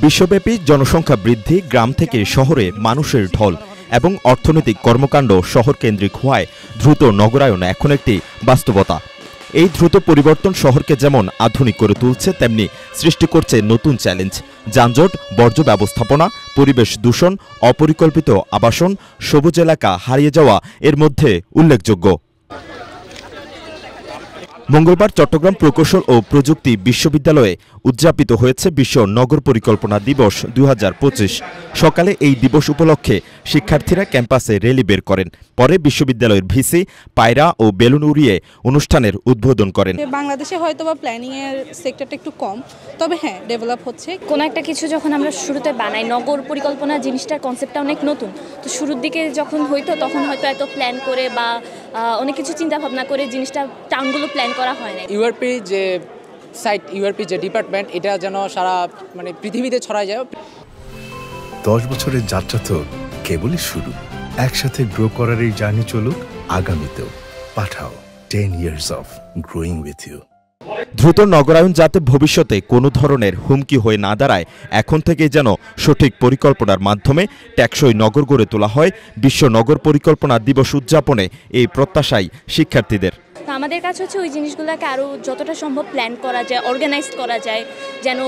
বিশ্বব্যাপী জনসংখ্যা বৃদ্ধি, গ্রাম থেকে শহরে মানুষের ঢল এবং অর্থনৈতিক কর্মকাণ্ড শহর কেন্দ্রিক হওয়ায় দ্রুত নগরায়ন এখন একটি বাস্তবতা। এই দ্রুত পরিবর্তন শহরকে যেমন আধুনিক করে তুলছে, তেমনি সৃষ্টি করছে নতুন চ্যালেঞ্জ। যানজট, বর্জ্য ব্যবস্থাপনা, পরিবেশ দূষণ, অপরিকল্পিত আবাসন, সবুজ এলাকা হারিয়ে যাওয়া এর মধ্যে উল্লেখযোগ্য। মঙ্গলবার চট্টগ্রাম প্রকৌশল ও প্রযুক্তি বিশ্ববিদ্যালয়ে উদযাপিত হয়েছে বিশ্ব নগর পরিকল্পনা দিবস 2025। সকালে এই দিবস উপলক্ষে শিক্ষার্থীরা ক্যাম্পাসে র্যালি বের করেন। পরে বিশ্ববিদ্যালয়ের ভিসি পায়রা ও বেলুন উড়িয়ে অনুষ্ঠানের উদ্বোধন করেন। বাংলাদেশে হয়তোবা প্ল্যানিং এর সেক্টরটা একটু কম, তবে হ্যাঁ ডেভেলপ হচ্ছে। কোনো একটা কিছু যখন আমরা শুরুতে বানাই, নগর পরিকল্পনা জিনিসটার কনসেপ্টটা অনেক নতুন, তো শুরুর দিকে যখন হইতো তখন হয়তো এত প্ল্যান করে বা অনেক কিছু চিন্তা ভাবনা করে জিনিসটা টাউনগুলো প্ল্যান করা হয় না। ইউআরপি যে সাইট, ইউআরপি যে ডিপার্টমেন্ট, এটা যেন সারা পৃথিবীতে ছড়ায় যায়। 10 বছরের যাত্রা তো কেবলই শুরু। একসাথে গ্রো করার এই জার্নি চলুক আগামীতেও। পাঠাও 10 years of growing with you। দ্রুত নগরায়ন যাতে ভবিষ্যতে কোনো ধরনের হুমকি হয়ে না দাঁড়ায়, এখন থেকেই যেন সঠিক পরিকল্পনার মাধ্যমে টেকসই নগর গড়ে তোলা হয়। বিশ্ব নগর পরিকল্পনা দিবস উদযাপনে এই প্রত্যাশাই শিক্ষার্থীদের। আমাদের কাছে হচ্ছে ওই জিনিসগুলোকে আরও যতটা সম্ভব প্ল্যান করা যায়, অর্গানাইজ করা যায়, যেন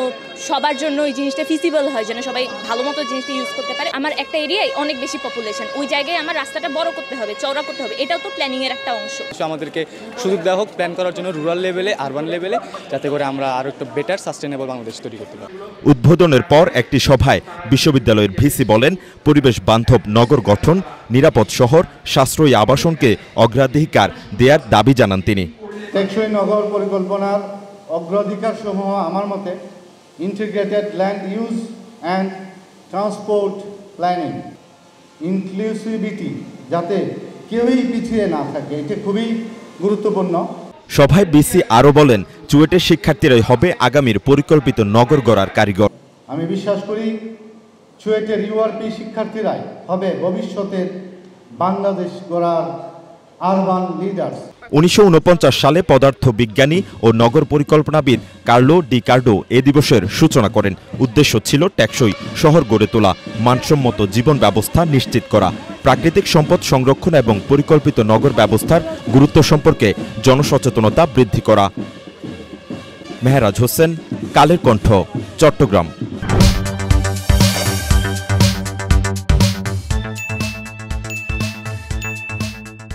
সবার জন্য ওই জিনিসটা ফিজিবল হয়, যেন সবাই ভালো মতো জিনিসটা ইউজ করতে পারে। আমার একটা এরিয়ায় অনেক বেশি পপুলেশন, ওই জায়গায় আমার রাস্তাটা বড় করতে হবে, চওড়া করতে হবে, এটাও তো প্ল্যানিংয়ের একটা অংশ। আমাদেরকে সুযোগ দেওয়া হোক প্ল্যান করার জন্য রুরাল লেভেলে, আরবান লেভেলে, যাতে করে আমরা আরও একটা বেটার সাস্টেনেবল বাংলাদেশ তৈরি করতে পারি। উদ্বোধনের পর একটি সভায় বিশ্ববিদ্যালয়ের ভিসি বলেন, পরিবেশ বান্ধব নগর গঠন, নিরাপদ শহর, সাশ্রয়ী আবাসনকে অগ্রাধিকার দেওয়ার দাবি জানান তিনি। টেকসই নগর পরিকল্পনার অগ্রাধিকার সমূহ আমার মতে integrated land use and transport planning, inclusivity, যাতে কেউই পিছিয়ে না থাকে, এটা খুবই গুরুত্বপূর্ণ। সভায় বিসি আরও বলেন, চুয়েটের শিক্ষার্থীরাই হবে আগামীর পরিকল্পিত নগর গড়ার কারিগর। আমি বিশ্বাস করি চুয়েটের ইউআরপি শিক্ষার্থীরাই হবে ভবিষ্যতের বাংলাদেশ গড়ার আরবান লিডার্স। 1949 সালে পদার্থ বিজ্ঞানী ও নগর পরিকল্পনাবিদ কার্লো ডি কার্ডো এ দিবসের সূচনা করেন। উদ্দেশ্য ছিল টেকসই শহর গড়ে তোলা, মানসম্মত জীবন ব্যবস্থা নিশ্চিত করা, প্রাকৃতিক সম্পদ সংরক্ষণ এবং পরিকল্পিত নগর ব্যবস্থার গুরুত্ব সম্পর্কে জনসচেতনতা বৃদ্ধি করা। মেহরাজ হোসেন, কালের কণ্ঠ, চট্টগ্রাম।